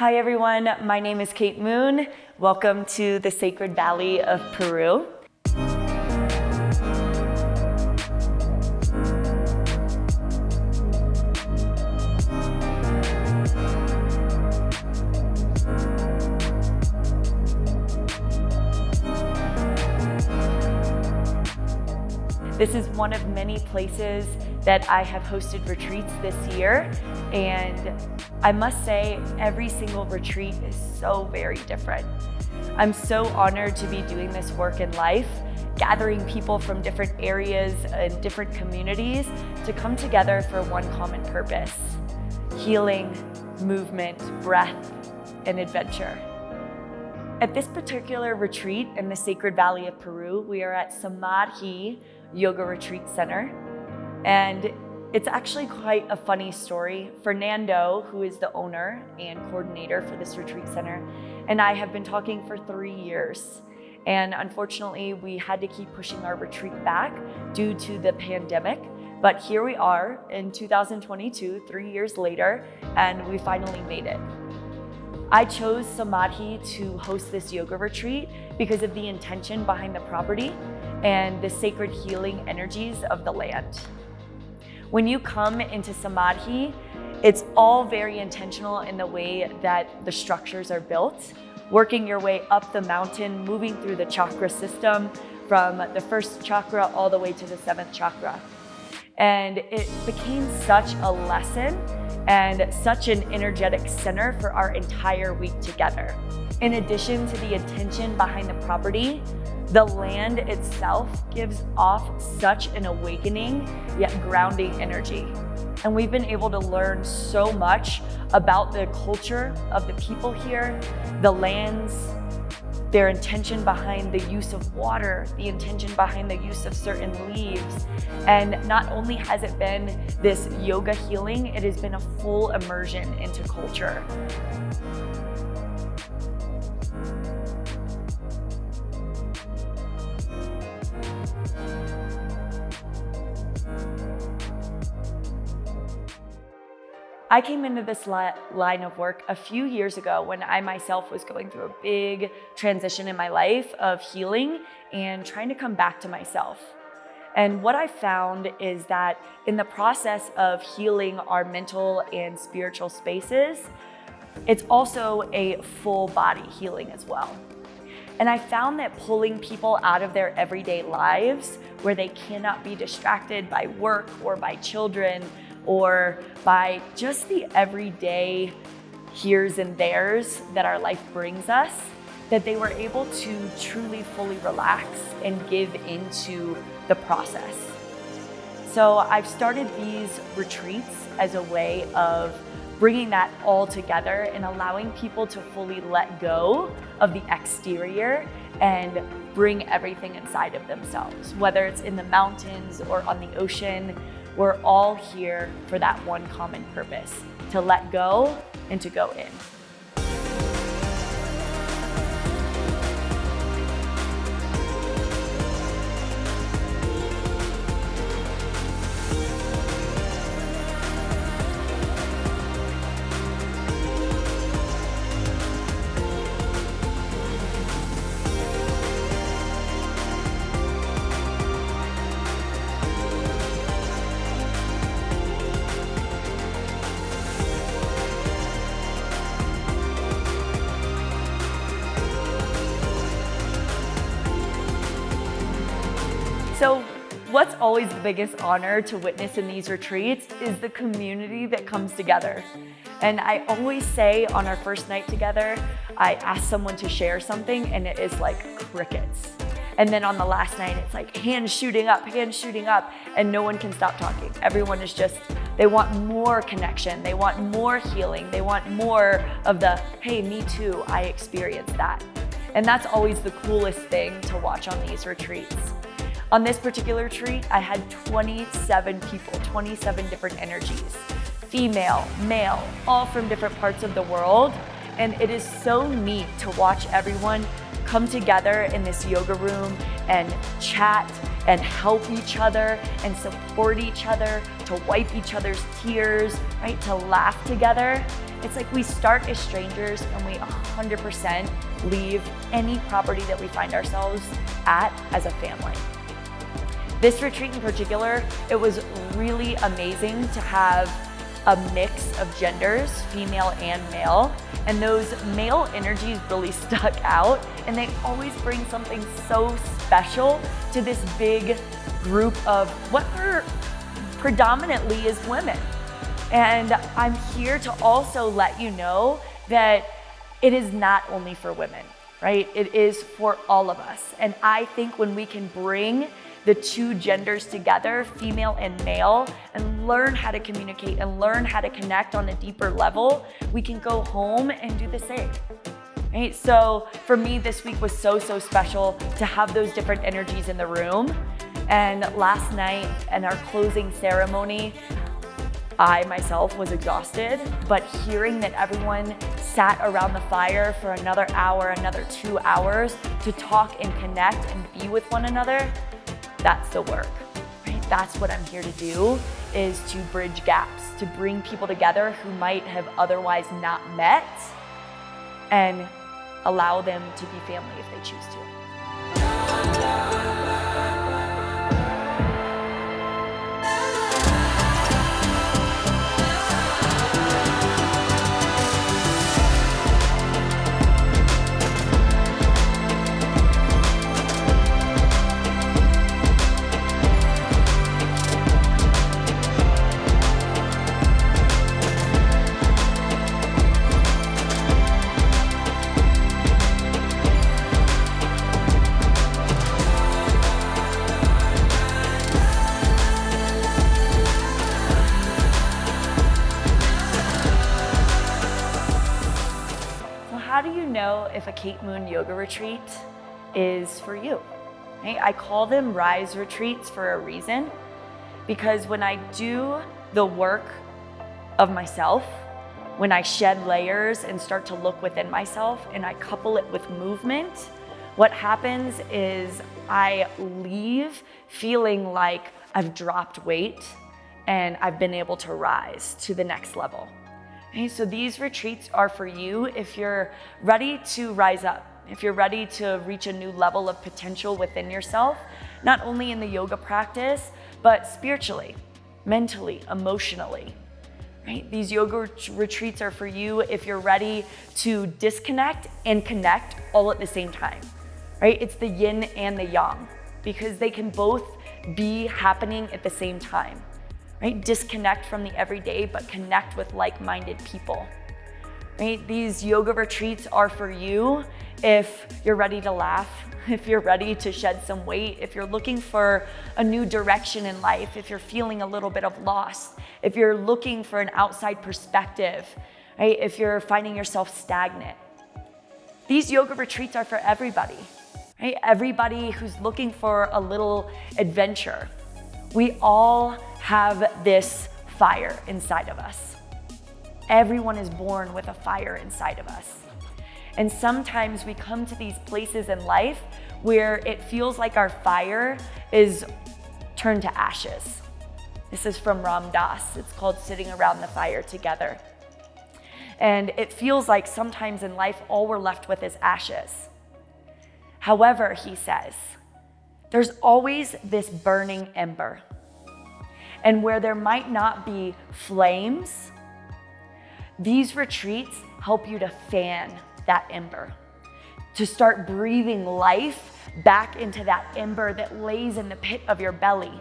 Hi everyone, my name is Kate Moon. Welcome to the Sacred Valley of Peru. This is one of many places that I have hosted retreats this year, and I must say every single retreat is so very different. I'm so honored to be doing this work in life, gathering people from different areas and different communities to come together for one common purpose: healing, movement, breath, and adventure. At this particular retreat in the Sacred Valley of Peru, we are at Samadhi Yoga Retreat Center. And it's actually quite a funny story. Fernando, who is the owner and coordinator for this retreat center, and I have been talking for 3 years. And unfortunately, we had to keep pushing our retreat back due to the pandemic. But here we are in 2022, 3 years later, and we finally made it. I chose Samadhi to host this yoga retreat because of the intention behind the property and the sacred healing energies of the land. When you come into Samadhi, it's all very intentional in the way that the structures are built, working your way up the mountain, moving through the chakra system from the first chakra all the way to the 7th chakra. And it became such a lesson and such an energetic center for our entire week together. In addition to the intention behind the property, the land itself gives off such an awakening yet grounding energy. And we've been able to learn so much about the culture of the people here, the lands, their intention behind the use of water, the intention behind the use of certain leaves. And not only has it been this yoga healing, it has been a full immersion into culture. I came into this line of work a few years ago when I myself was going through a big transition in my life of healing and trying to come back to myself. And what I found is that in the process of healing our mental and spiritual spaces, it's also a full body healing as well. And I found that pulling people out of their everyday lives where they cannot be distracted by work or by children or by just the everyday heres and theres that our life brings us, that they were able to truly fully relax and give into the process. So I've started these retreats as a way of bringing that all together and allowing people to fully let go of the exterior and bring everything inside of themselves, whether it's in the mountains or on the ocean. We're all here for that one common purpose: to let go and to go in. So what's always the biggest honor to witness in these retreats is the community that comes together. And I always say on our first night together, I ask someone to share something and it is like crickets. And then on the last night, it's like hands shooting up, and no one can stop talking. Everyone is just, they want more connection. They want more healing. They want more of the, hey, me too, I experienced that. And that's always the coolest thing to watch on these retreats. On this particular retreat, I had 27 people, 27 different energies, female, male, all from different parts of the world. And it is so neat to watch everyone come together in this yoga room and chat and help each other and support each other, to wipe each other's tears, right? To laugh together. It's like we start as strangers and we 100% leave any property that we find ourselves at as a family. This retreat in particular, it was really amazing to have a mix of genders, female and male, and those male energies really stuck out, and they always bring something so special to this big group of what predominantly is women. And I'm here to also let you know that it is not only for women, right? It is for all of us. And I think when we can bring the two genders together, female and male, and learn how to communicate and learn how to connect on a deeper level, we can go home and do the same. Right? So for me, this week was so special to have those different energies in the room. And last night in our closing ceremony, I myself was exhausted, but hearing that everyone sat around the fire for another hour, another 2 hours to talk and connect and be with one another, that's the work, right? That's what I'm here to do, is to bridge gaps, to bring people together who might have otherwise not met and allow them to be family if they choose to. How do you know if a Kate Moon yoga retreat is for you? Right? I call them Rise retreats for a reason, because when I do the work of myself, when I shed layers and start to look within myself and I couple it with movement, what happens is I leave feeling like I've dropped weight and I've been able to rise to the next level. Okay, so these retreats are for you if you're ready to rise up, if you're ready to reach a new level of potential within yourself, not only in the yoga practice, but spiritually, mentally, emotionally. Right? These yoga retreats are for you if you're ready to disconnect and connect all at the same time. Right? It's the yin and the yang, because they can both be happening at the same time. Right? Disconnect from the everyday, but connect with like-minded people. Right? These yoga retreats are for you if you're ready to laugh, if you're ready to shed some weight, if you're looking for a new direction in life, if you're feeling a little bit of loss, if you're looking for an outside perspective, right? If you're finding yourself stagnant. These yoga retreats are for everybody, right? Everybody who's looking for a little adventure. We all have this fire inside of us. Everyone is born with a fire inside of us. And sometimes we come to these places in life where it feels like our fire is turned to ashes. This is from Ram Dass. It's called Sitting Around the Fire Together. And it feels like sometimes in life, all we're left with is ashes. However, he says, there's always this burning ember. And where there might not be flames, these retreats help you to fan that ember, to start breathing life back into that ember that lays in the pit of your belly,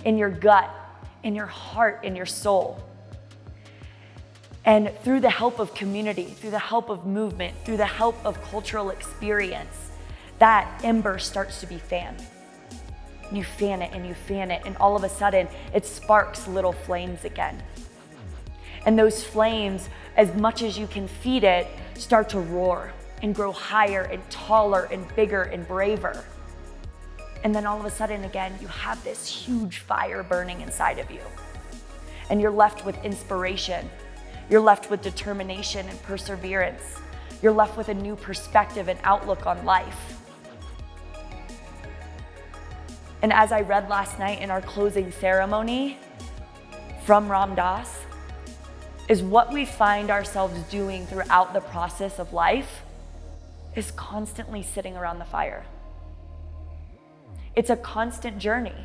in your gut, in your heart, in your soul. And through the help of community, through the help of movement, through the help of cultural experience, that ember starts to be fanned. You fan it and you fan it, and all of a sudden it sparks little flames again. And those flames, as much as you can feed it, start to roar and grow higher and taller and bigger and braver. And then all of a sudden again, you have this huge fire burning inside of you. And you're left with inspiration. You're left with determination and perseverance. You're left with a new perspective and outlook on life. And as I read last night in our closing ceremony from Ram Dass, is what we find ourselves doing throughout the process of life is constantly sitting around the fire. It's a constant journey,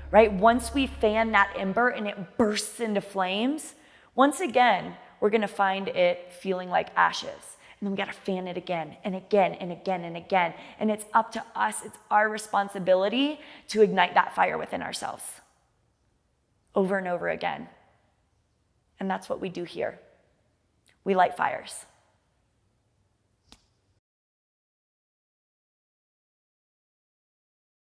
right? Once we fan that ember and it bursts into flames, once again, we're gonna find it feeling like ashes. And then we gotta fan it again and again and again and again. And it's up to us, it's our responsibility to ignite that fire within ourselves over and over again. And that's what we do here. We light fires.